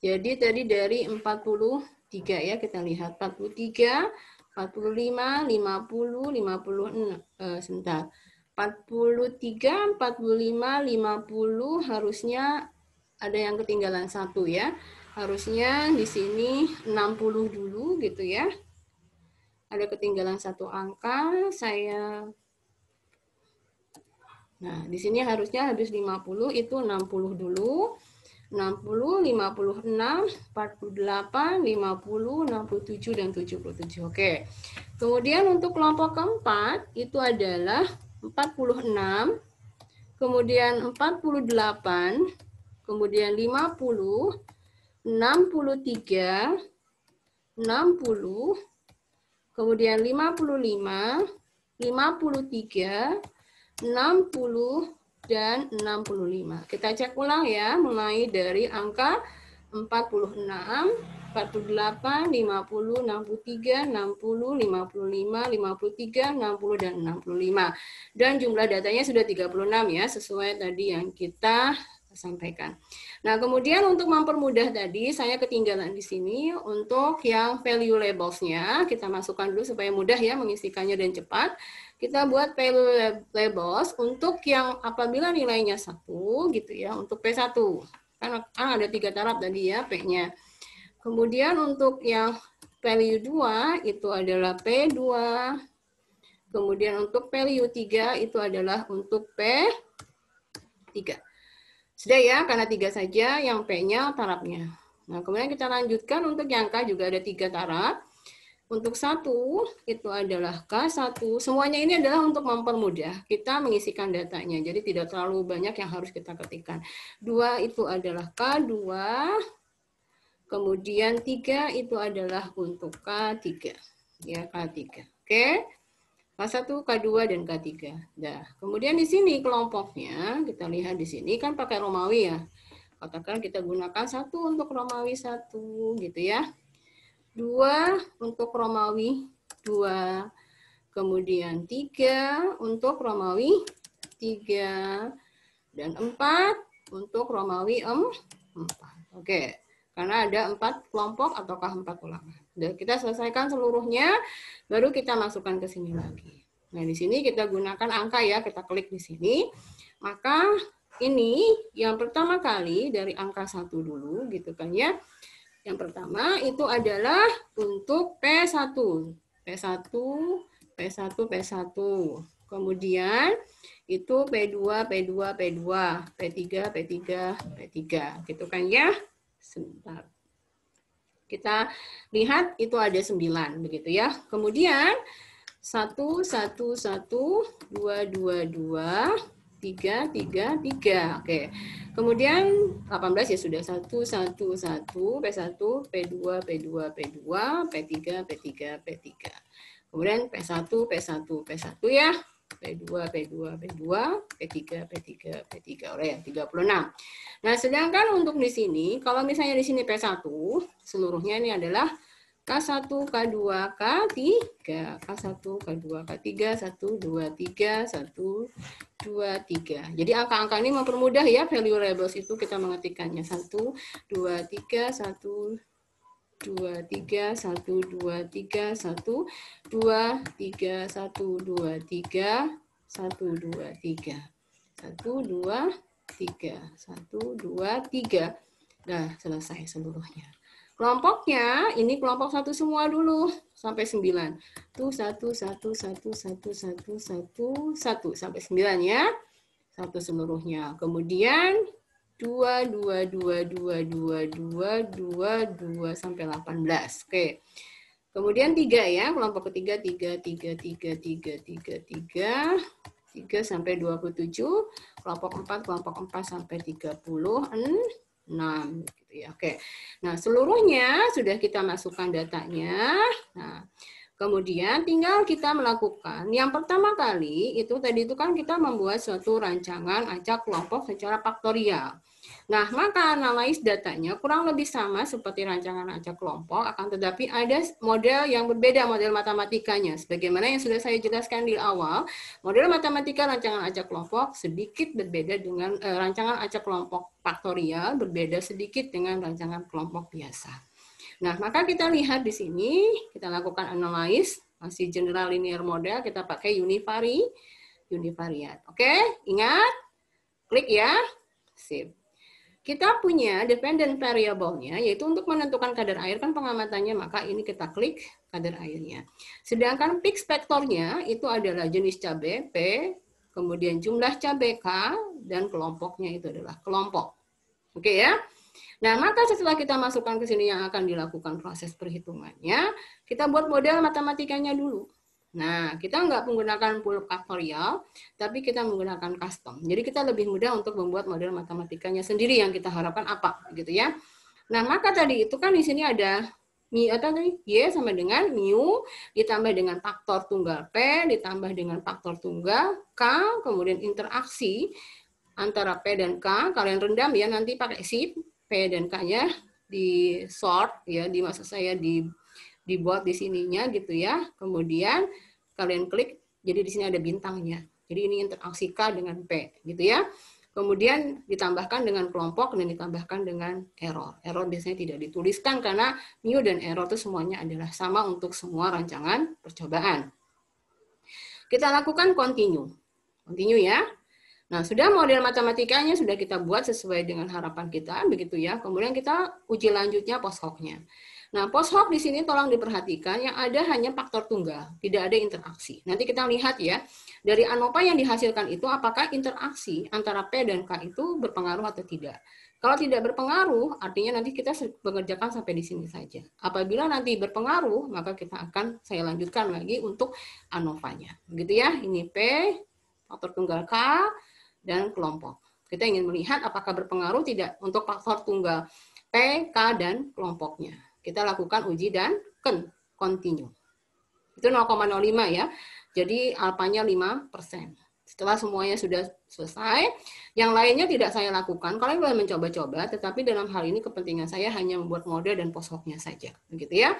Jadi tadi dari 43 ya, kita lihat 43, 45, 50, 56, sebentar. 43, 45, 50 harusnya ada yang ketinggalan satu ya. Harusnya di sini 60 dulu gitu ya. Ada ketinggalan satu angka, Nah, di sini harusnya habis 50 itu 60 dulu. 60, 56, 48, 50, 67, dan 77. Oke. Kemudian untuk kelompok keempat itu adalah 46, kemudian 48, kemudian 50, 63, 60, kemudian 55, 53, 60, dan 65. Kita cek ulang ya, mulai dari angka 46, 48, 50, 63, 60, 55, 53, 60, dan 65. Dan jumlah datanya sudah 36 ya, sesuai tadi yang kita sampaikan. Nah, kemudian untuk mempermudah tadi, saya ketinggalan di sini untuk yang value labels-nya. Kita masukkan dulu supaya mudah ya mengisikannya dan cepat. Kita buat value labels untuk yang apabila nilainya 1 gitu ya, untuk P1. Kan ada 3 taraf tadi ya P-nya. Kemudian untuk yang value 2 itu adalah P2. Kemudian untuk value 3 itu adalah untuk P3. Sudah ya, karena 3 saja yang P-nya tarafnya. Nah, kemudian kita lanjutkan untuk yang K juga ada 3 taraf. Untuk 1 itu adalah K1. Semuanya ini adalah untuk mempermudah kita mengisikan datanya. Jadi tidak terlalu banyak yang harus kita ketikkan. 2 itu adalah K2. Kemudian 3 itu adalah untuk K3. Ya, K3. Oke. K1, K2, dan K3. Nah, kemudian di sini kelompoknya, kita lihat di sini kan pakai Romawi ya. Katakan kita gunakan 1 untuk Romawi 1 gitu ya. 2 untuk Romawi 2. Kemudian 3 untuk Romawi 3. Dan 4 untuk Romawi 4. Oke. Karena ada 4 kelompok ataukah 4 ulangan. Dan kita selesaikan seluruhnya, baru kita masukkan ke sini lagi. Nah, di sini kita gunakan angka ya, kita klik di sini. Maka ini yang pertama kali dari angka 1 dulu gitu kan ya. Yang pertama itu adalah untuk P1. P1, P1, P1. Kemudian itu P2, P2, P2, P3, P3, P3. Gitu kan ya. Sebentar. Kita lihat itu ada 9 begitu ya. Kemudian 1, 1, 1, 2, 2, 2, 3, 3, 3. Oke. Kemudian 18 ya sudah 1, 1, 1, P1, P2, P2, P2, P3, P3, P3. Kemudian P1, P1, P1 ya. P2, P2, P2, P3, P3, P3. Oleh 36. Nah, sedangkan untuk di sini, kalau misalnya di sini P1, seluruhnya ini adalah K1, K2, K3, K1, K2, K3, 1, 2, 3, 1, 2, 3. Jadi angka-angka ini mempermudah ya, value labels itu kita mengetikkannya 1, 2, 3, 1, 2, 3, 1, 2, 3, 1, 2, 3, 1, 2, 3, 1, 2, 3. 1, 2, 3. 1, 2, 3. Nah, selesai seluruhnya. Kelompoknya, ini kelompok 1 semua dulu, sampai 9. Tuh 1, 1, 1, 1, 1, 1, 1, sampai 9 ya. 1 seluruhnya. Kemudian 2, 2, 2, 2, 2, 2, 2, 2, sampai 18. Oke. Kemudian 3 ya, kelompok ketiga 3, 3, 3, 3, 3, 3, 3 sampai 27. Kelompok 4 sampai 36 gitu ya. Oke. Nah, seluruhnya sudah kita masukkan datanya. Nah, kemudian tinggal kita melakukan yang pertama kali itu tadi itu kan kita membuat suatu rancangan acak kelompok secara faktorial. Nah, maka analis datanya kurang lebih sama seperti rancangan acak kelompok, akan tetapi ada model yang berbeda, model matematikanya. Sebagaimana yang sudah saya jelaskan di awal, model matematika rancangan acak kelompok sedikit berbeda dengan rancangan acak kelompok faktorial, berbeda sedikit dengan rancangan kelompok biasa. Nah, maka kita lihat di sini, kita lakukan analis, masih general linear model, kita pakai univariat. Oke, ingat? Klik ya. Sip. Kita punya dependent variable-nya, yaitu untuk menentukan kadar air kan pengamatannya, maka ini kita klik kadar airnya. Sedangkan Pix vektornya itu adalah jenis cabai P, kemudian jumlah cabai K, dan kelompoknya itu adalah kelompok. Oke ya? Nah, maka setelah kita masukkan ke sini yang akan dilakukan proses perhitungannya, kita buat model matematikanya dulu. Nah, kita nggak menggunakan pool faktorial, tapi kita menggunakan custom. Jadi kita lebih mudah untuk membuat model matematikanya sendiri yang kita harapkan apa, gitu ya. Nah, maka tadi itu kan di sini ada y sama dengan mu ditambah dengan faktor tunggal p ditambah dengan faktor tunggal k, kemudian interaksi antara p dan k. Kalian rendam ya nanti pakai shift p dan k-nya di sort ya, di maksud saya dibuat di sininya gitu ya. Kemudian kalian klik, jadi di sini ada bintangnya. Jadi ini interaksi K dengan P gitu ya. Kemudian ditambahkan dengan kelompok dan ditambahkan dengan error. Error biasanya tidak dituliskan karena mu dan error itu semuanya adalah sama untuk semua rancangan percobaan. Kita lakukan continue. Continue ya. Nah, sudah model matematikanya sudah kita buat sesuai dengan harapan kita, begitu ya. Kemudian kita uji lanjutnya post hoc-nya. Nah, post hoc di sini tolong diperhatikan yang ada hanya faktor tunggal, tidak ada interaksi. Nanti kita lihat ya, dari ANOVA yang dihasilkan itu apakah interaksi antara P dan K itu berpengaruh atau tidak. Kalau tidak berpengaruh, artinya nanti kita mengerjakan sampai di sini saja. Apabila nanti berpengaruh, maka kita akan saya lanjutkan lagi untuk ANOVA-nya. Begitu ya, ini P, faktor tunggal K, dan kelompok. Kita ingin melihat apakah berpengaruh tidak untuk faktor tunggal P, K, dan kelompoknya. Kita lakukan uji dan continue. Itu 0,05 ya. Jadi alfanya 5%. Setelah semuanya sudah selesai, yang lainnya tidak saya lakukan. Kalian boleh mencoba-coba, tetapi dalam hal ini kepentingan saya hanya membuat model dan post hoc-nya saja. Begitu ya.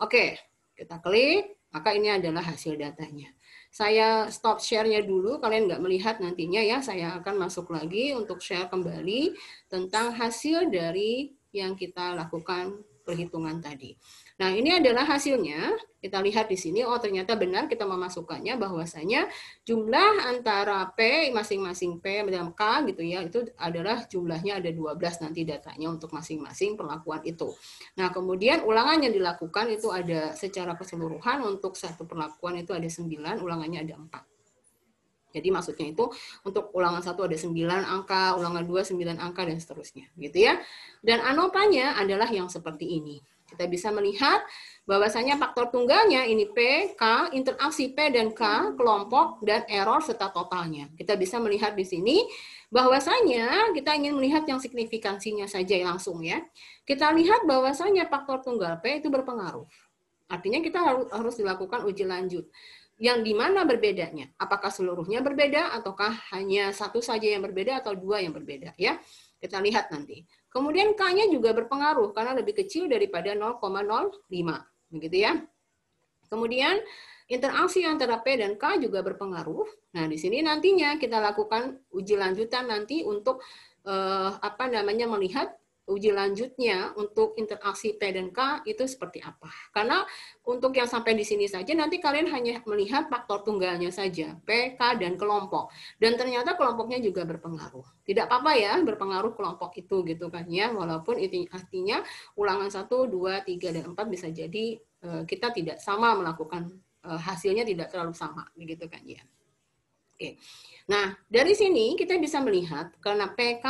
Oke, kita klik, maka ini adalah hasil datanya. Saya stop share-nya dulu, kalian nggak melihat nantinya ya. Saya akan masuk lagi untuk share kembali tentang hasil dari yang kita lakukan perhitungan tadi. Nah, ini adalah hasilnya. Kita lihat di sini, oh ternyata benar kita memasukkannya bahwasanya jumlah antara P masing-masing P dan K gitu ya, itu adalah jumlahnya ada 12 nanti datanya untuk masing-masing perlakuan itu. Nah, kemudian ulangan yang dilakukan itu ada secara keseluruhan untuk satu perlakuan itu ada 9, ulangannya ada 4. Jadi maksudnya itu untuk ulangan 1 ada 9 angka, ulangan 2 9 angka, dan seterusnya. Gitu ya. Dan ANOVA-nya adalah yang seperti ini. Kita bisa melihat bahwasanya faktor tunggalnya ini P, K, interaksi P dan K, kelompok, dan error serta totalnya. Kita bisa melihat di sini bahwasanya kita ingin melihat yang signifikansinya saja langsung ya. Kita lihat bahwasanya faktor tunggal P itu berpengaruh. Artinya kita harus dilakukan uji lanjut. Yang di mana berbedanya? Apakah seluruhnya berbeda ataukah hanya satu saja yang berbeda atau dua yang berbeda ya? Kita lihat nanti. Kemudian K-nya juga berpengaruh karena lebih kecil daripada 0,05, begitu ya. Kemudian interaksi antara P dan K juga berpengaruh. Nah, di sini nantinya kita lakukan uji lanjutan nanti untuk melihat uji lanjutnya untuk interaksi P dan K itu seperti apa. Karena untuk yang sampai di sini saja nanti kalian hanya melihat faktor tunggalnya saja, P, K, dan kelompok. Dan ternyata kelompoknya juga berpengaruh. Tidak apa-apa ya berpengaruh kelompok itu gitu kan ya, walaupun itu artinya ulangan 1, 2, 3, dan 4 bisa jadi kita tidak sama melakukan hasilnya tidak terlalu sama begitu kan ya. Oke. Nah, dari sini kita bisa melihat karena PK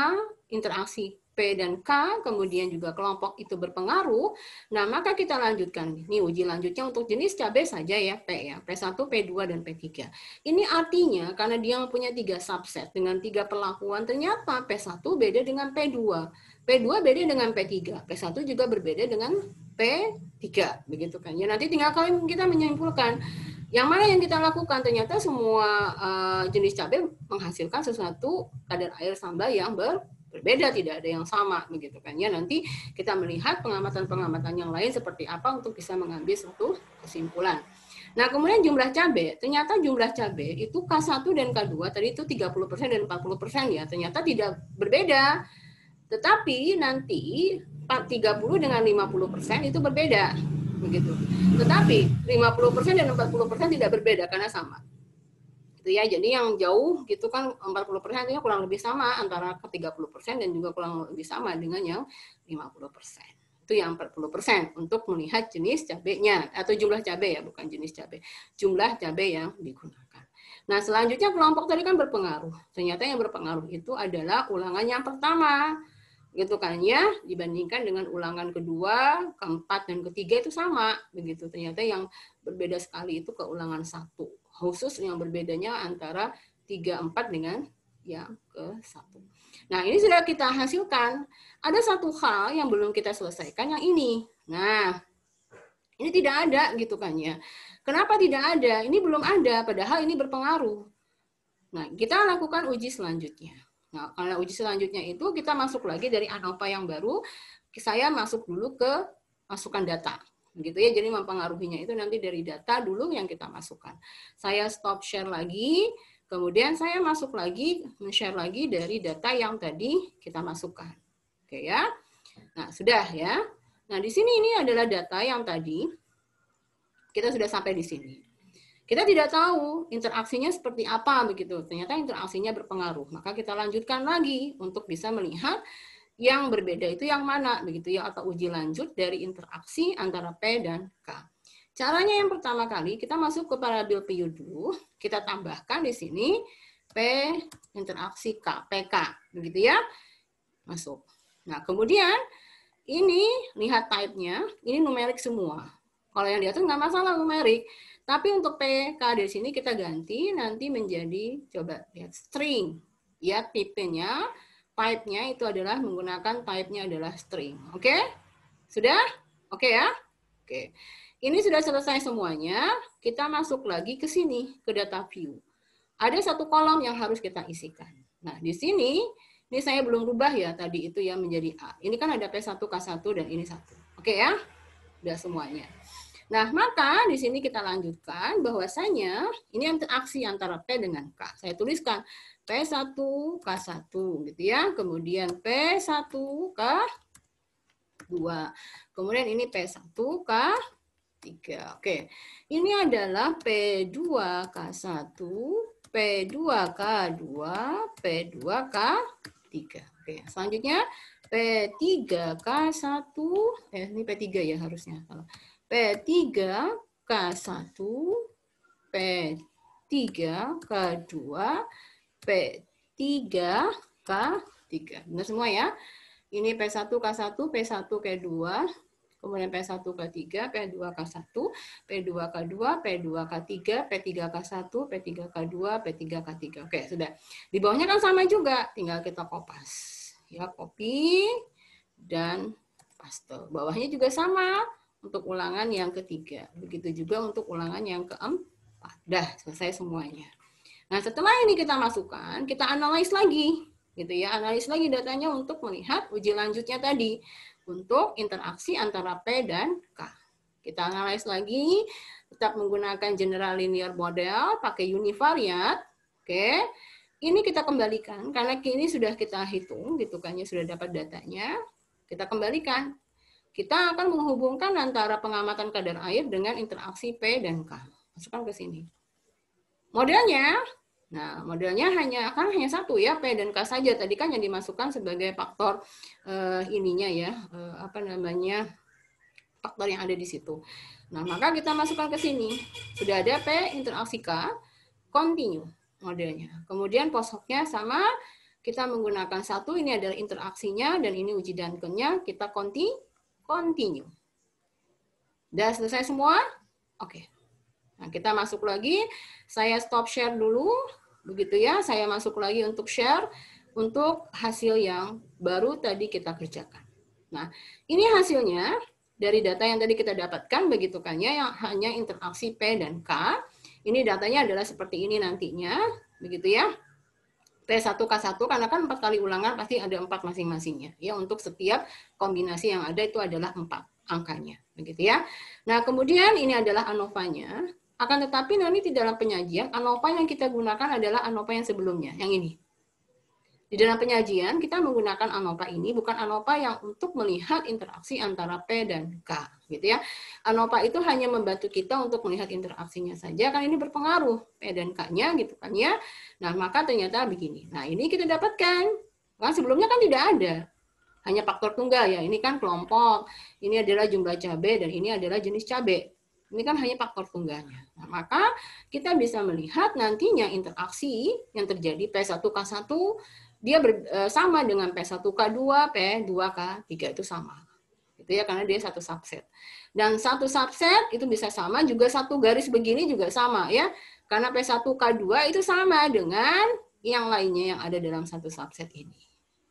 interaksi P dan K, kemudian juga kelompok itu berpengaruh. Nah, maka kita lanjutkan. Ini uji lanjutnya untuk jenis cabai saja ya, P ya. P1, P2, dan P3. Ini artinya karena dia mempunyai 3 subset dengan 3 perlakuan, ternyata P1 beda dengan P2. P2 beda dengan P3. P1 juga berbeda dengan P3. Begitu kan. Ya, nanti tinggal kalian kita menyimpulkan yang mana yang kita lakukan. Ternyata semua jenis cabai menghasilkan sesuatu kadar air sambal yang berbeda. berbeda, tidak ada yang sama, begitu kan ya. Nanti kita melihat pengamatan-pengamatan yang lain seperti apa untuk bisa mengambil suatu kesimpulan. Nah, kemudian jumlah cabai, ternyata jumlah cabai itu K1 dan K2 tadi itu 30% dan 40% ya, ternyata tidak berbeda. Tetapi nanti 30 dengan 50% itu berbeda, begitu. Tetapi 50% dan 40% tidak berbeda karena sama. Gitu ya. Jadi yang jauh gitu kan 40% itu kurang lebih sama antara ke 30% dan juga kurang lebih sama dengan yang 50%. Itu yang 40% untuk melihat jenis cabainya atau jumlah cabai ya, bukan jenis cabai. Jumlah cabai yang digunakan. Nah, selanjutnya kelompok tadi kan berpengaruh. Ternyata yang berpengaruh itu adalah ulangan yang pertama. Gitu kan ya, dibandingkan dengan ulangan kedua, keempat, dan ketiga itu sama. Begitu. Ternyata yang berbeda sekali itu ke ulangan 1. Khusus yang berbedanya antara 3, 4 dengan yang ke-1. Nah, ini sudah kita hasilkan. Ada satu hal yang belum kita selesaikan, yang ini. Nah, ini tidak ada gitu kan ya. Kenapa tidak ada? Ini belum ada, padahal ini berpengaruh. Nah, kita lakukan uji selanjutnya. Nah, kalau uji selanjutnya itu kita masuk lagi dari ANOVA yang baru, saya masuk dulu ke masukan data. Gitu ya, jadi mempengaruhinya itu nanti dari data dulu yang kita masukkan. Saya stop share lagi, kemudian saya masuk lagi, men-share lagi dari data yang tadi kita masukkan. Oke ya. Nah, sudah ya. Nah, di sini ini adalah data yang tadi kita sudah sampai di sini. Kita tidak tahu interaksinya seperti apa begitu. Ternyata interaksinya berpengaruh. Maka kita lanjutkan lagi untuk bisa melihat yang berbeda itu yang mana begitu ya, atau uji lanjut dari interaksi antara P dan K. Caranya yang pertama kali kita masuk ke parabil PU dulu, kita tambahkan di sini P interaksi K, PK begitu ya. Masuk. Nah, kemudian ini lihat type-nya, ini numerik semua. Kalau yang di atas nggak masalah numerik, tapi untuk PK di sini kita ganti nanti menjadi, coba lihat string. Ya, tipenya, type-nya itu adalah menggunakan type-nya adalah string. Oke? Sudah? Oke ya? Oke. Ini sudah selesai semuanya. Kita masuk lagi ke sini, ke data view. Ada satu kolom yang harus kita isikan. Nah, di sini, ini saya belum rubah ya, tadi itu ya menjadi A. Ini kan ada P1, K1, dan ini 1. Oke ya? Sudah semuanya. Nah, maka di sini kita lanjutkan bahwasanya ini interaksi antara P dengan K. Saya tuliskan P1, K1 gitu ya. Kemudian P1, K2. Kemudian ini P1, K3. Oke. Ini adalah P2, K1, P2, K2, P2, K3. Oke, selanjutnya P3, K1. Ini P3 ya harusnya. P3, K1, P3, K2, P3, K3. Benar semua ya? Ini P1, K1, P1, K2, kemudian P1, K3, P2, K1, P2, K2, P2, K3, P3, K1, P3, K2, P3, K3. Oke, sudah. Di bawahnya kan sama juga, tinggal kita kopas. Ya, copy dan paste. Bawahnya juga sama. Untuk ulangan yang ketiga. Begitu juga untuk ulangan yang keempat. Dah, selesai semuanya. Nah, setelah ini kita masukkan, kita analis lagi. Gitu ya, analis lagi datanya untuk melihat uji lanjutnya tadi. Untuk interaksi antara P dan K. Kita analis lagi, tetap menggunakan general linear model, pakai univariate. Oke. Ini kita kembalikan, karena ini sudah kita hitung, gitu kan ya, sudah dapat datanya. Kita kembalikan. Kita akan menghubungkan antara pengamatan kadar air dengan interaksi P dan K. Masukkan ke sini. Modelnya, nah modelnya hanya satu ya, P dan K saja. Tadi kan yang dimasukkan sebagai faktor ininya ya, faktor yang ada di situ. Nah, maka kita masukkan ke sini. Sudah ada P interaksi K, continue modelnya. Kemudian posoknya sama, kita menggunakan satu, ini adalah interaksinya, dan ini uji Duncan-nya, kita continue. Sudah selesai semua? Oke. Nah, kita masuk lagi. Saya stop share dulu. Begitu ya. Saya masuk lagi untuk share untuk hasil yang baru tadi kita kerjakan. Nah, ini hasilnya dari data yang tadi kita dapatkan, begitu kan ya, yang hanya interaksi P dan K. Ini datanya adalah seperti ini nantinya. Begitu ya. P1K1 karena kan 4 kali ulangan pasti ada 4 masing-masingnya. Ya, untuk setiap kombinasi yang ada itu adalah 4 angkanya. Begitu ya. Nah, kemudian ini adalah ANOVA-nya. Akan tetapi nanti di dalam penyajian, ANOVA yang kita gunakan adalah ANOVA yang sebelumnya, yang ini. Di dalam penyajian, kita menggunakan ANOVA ini bukan ANOVA yang untuk melihat interaksi antara P dan K. Gitu ya. ANOVA itu hanya membantu kita untuk melihat interaksinya saja, kan ini berpengaruh P dan K-nya gitu kan ya. Nah, maka ternyata begini. Nah, ini kita dapatkan. Kan sebelumnya kan tidak ada. Hanya faktor tunggal ya. Ini kan kelompok, ini adalah jumlah cabai, dan ini adalah jenis cabai. Ini kan hanya faktor tunggalnya. Nah, maka kita bisa melihat nantinya interaksi yang terjadi P1K1 dia sama dengan P1K2, P2K3 itu sama. Gitu ya, karena dia satu subset. Dan satu subset itu bisa sama, juga satu garis begini juga sama ya. Karena P1K2 itu sama dengan yang lainnya yang ada dalam satu subset ini.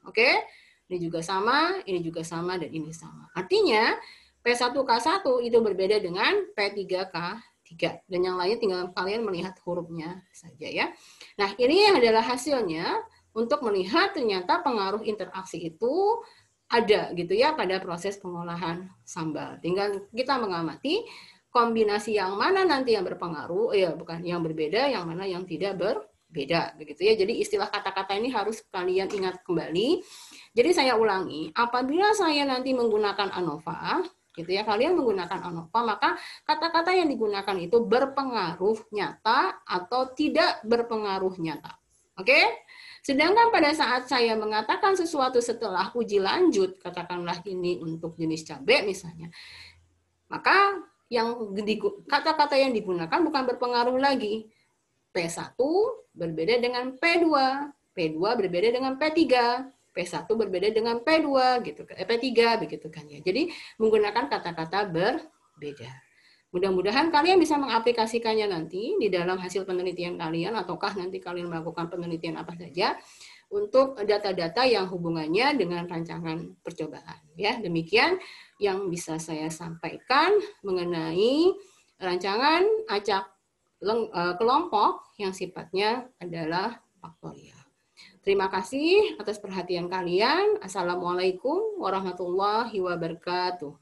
Oke? Ini juga sama, dan ini sama. Artinya P1K1 itu berbeda dengan P3K3. Dan yang lain tinggal kalian melihat hurufnya saja ya. Nah, ini adalah hasilnya untuk melihat ternyata pengaruh interaksi itu ada gitu ya pada proses pengolahan sambal. Tinggal kita mengamati kombinasi yang mana nanti yang berpengaruh, ya bukan yang berbeda, yang mana yang tidak berbeda begitu ya. Jadi istilah kata-kata ini harus kalian ingat kembali. Jadi saya ulangi, apabila saya nanti menggunakan ANOVA, gitu ya, kalian menggunakan ANOVA, maka kata-kata yang digunakan itu berpengaruh nyata atau tidak berpengaruh nyata. Oke? Sedangkan pada saat saya mengatakan sesuatu setelah uji lanjut, katakanlah ini untuk jenis cabai misalnya, maka kata-kata yang digunakan bukan berpengaruh lagi. P1 berbeda dengan P2, P2 berbeda dengan P3, P1 berbeda dengan P2 gitu, P3 begitu kan ya. Jadi menggunakan kata-kata berbeda. Mudah-mudahan kalian bisa mengaplikasikannya nanti di dalam hasil penelitian kalian, ataukah nanti kalian melakukan penelitian apa saja untuk data-data yang hubungannya dengan rancangan percobaan. Ya, demikian yang bisa saya sampaikan mengenai rancangan acak kelompok yang sifatnya adalah faktorial. Terima kasih atas perhatian kalian. Assalamualaikum warahmatullahi wabarakatuh.